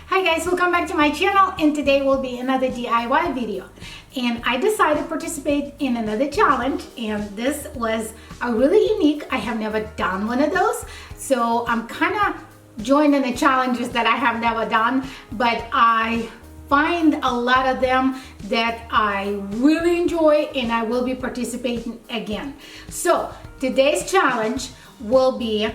Hi guys, welcome back to my channel, and today will be another DIY video. And I decided to participate in another challenge, and this was a really unique. I have never done one of those, so I'm kind of joining the challenges that I have never done, but I find a lot of them that I really enjoy and I will be participating again. So today's challenge will be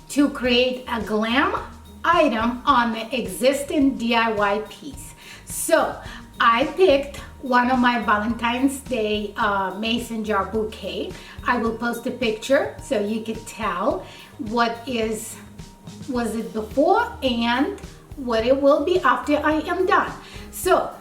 to create a glam item on the existing DIY piece. So I picked one of my Valentine's Day mason jar bouquet. I will post a picture so you can tell was it before and what it will be after I am done. So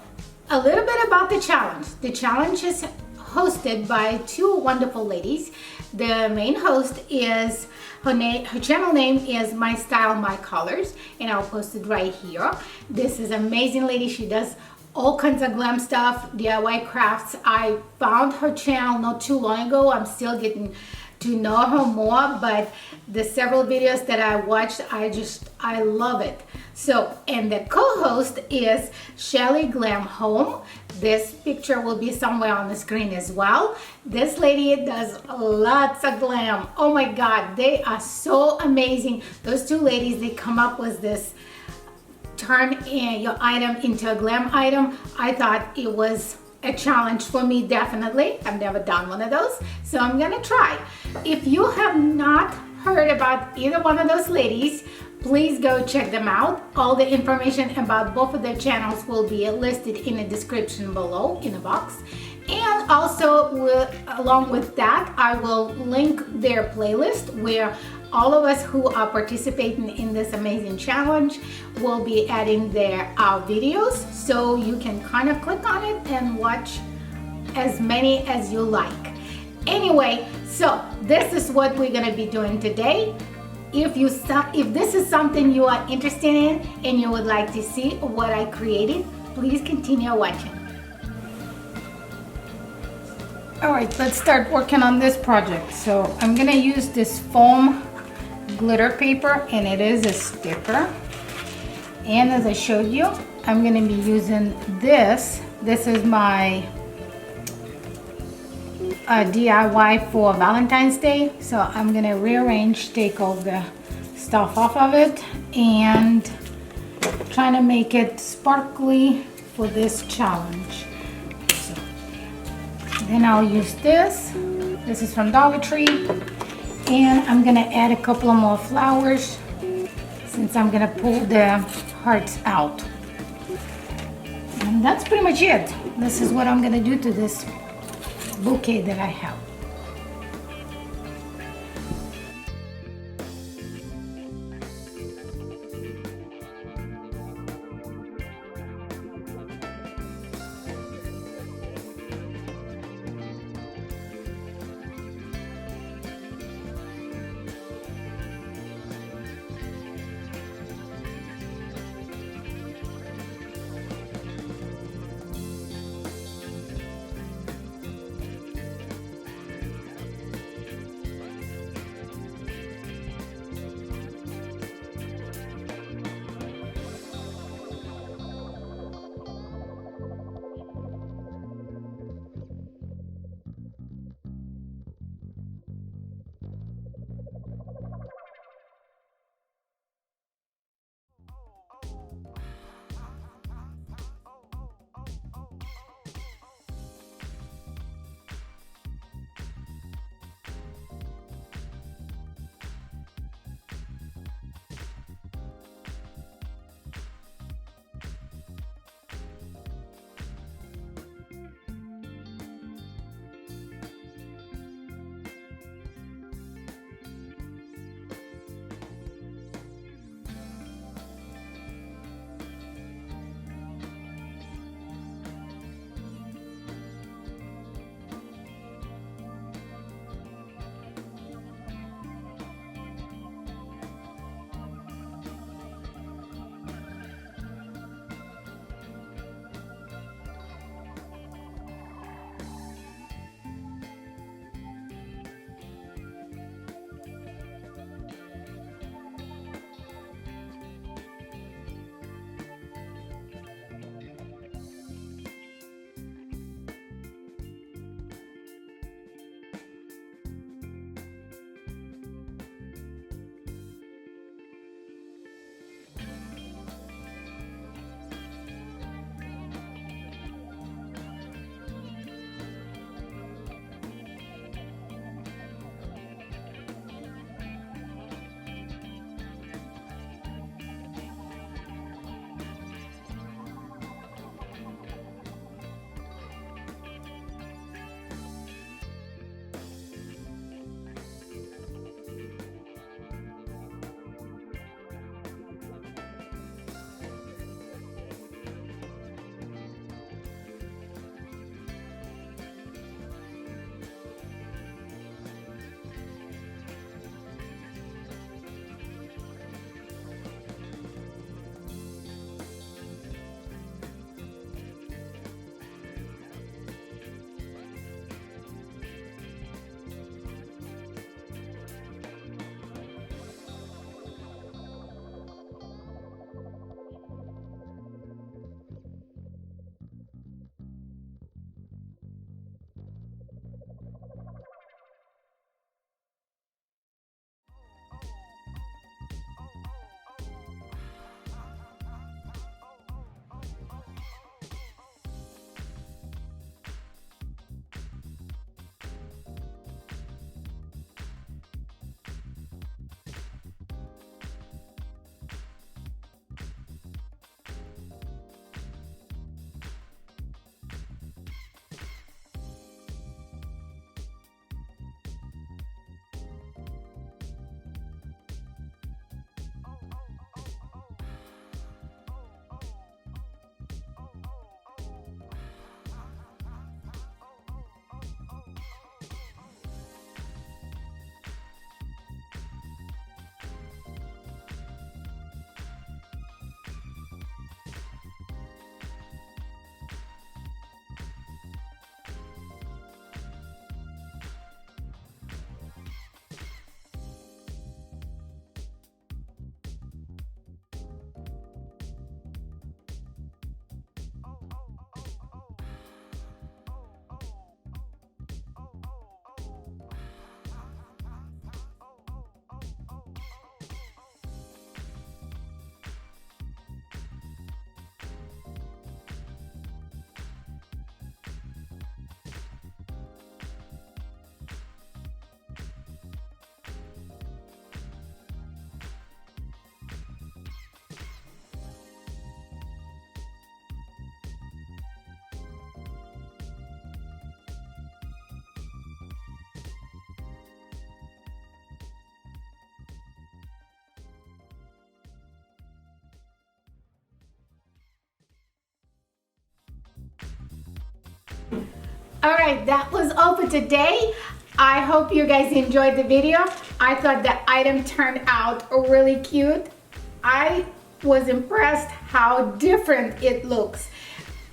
a little bit about the challenge. The challenge is hosted by two wonderful ladies. The main host is her channel name is My Style My Colors, and I'll post it right here. This is an amazing lady. She does all kinds of glam stuff, DIY crafts. I found her channel not too long ago. I'm still getting to know her more, but the several videos that I watched, I love it. So, and the co-host is Shelly Glam Home. This picture will be somewhere on the screen as well. This lady does lots of glam. Oh my God, they are so amazing. Those two ladies, they come up with this turn your item into a glam item. I thought it was a challenge for me, definitely. I've never done one of those, so I'm gonna try. If you have not heard about either one of those ladies, please go check them out. All the information about both of their channels will be listed in the description below in the box. And also, along with that, I will link their playlist where all of us who are participating in this amazing challenge will be adding their videos, so you can kind of click on it and watch as many as you like. Anyway, so this is what we're gonna be doing today. If this is something you are interested in and you would like to see what I created, please continue watching. All right, let's start working on this project. So I'm gonna use this foam glitter paper, and it is a sticker. And as I showed you, I'm gonna be using this. This is my DIY for Valentine's Day. So I'm gonna rearrange, take all the stuff off of it, and trying to make it sparkly for this challenge. So then I'll use this. This is from Dollar Tree. And I'm gonna add a couple of more flowers since I'm gonna pull the hearts out. And that's pretty much it. This is what I'm gonna do to this bouquet that I have. All right, that was all for today. I hope you guys enjoyed the video. I thought the item turned out really cute. I was impressed how different it looks.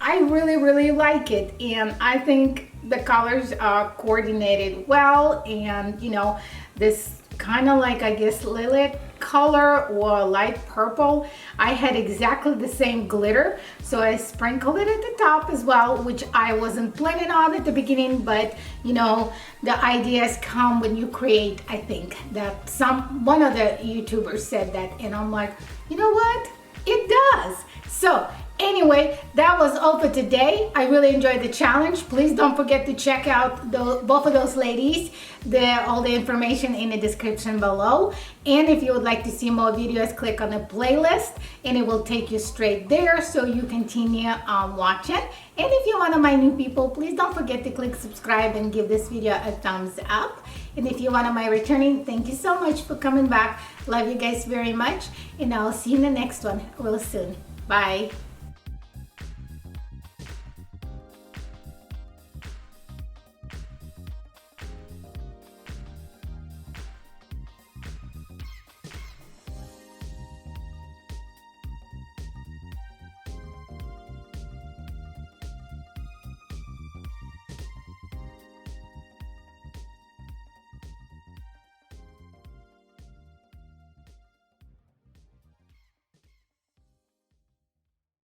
I really like it, and I think the colors are coordinated well, and you know, this kind of like, I guess, lilac color or light purple. I had exactly the same glitter, so I sprinkled it at the top as well, which I wasn't planning on at the beginning, but you know, the ideas come when you create. I think that one of the YouTubers said that, and I'm like, you know what? It does. So anyway, that was all for today. I really enjoyed the challenge. Please don't forget to check out both of those ladies. All the information in the description below. And if you would like to see more videos, click on the playlist and it will take you straight there so you continue watching. And if you're one of my new people, please don't forget to click subscribe and give this video a thumbs up. And if you're one of my returning, thank you so much for coming back. Love you guys very much. And I'll see you in the next one real soon. Bye.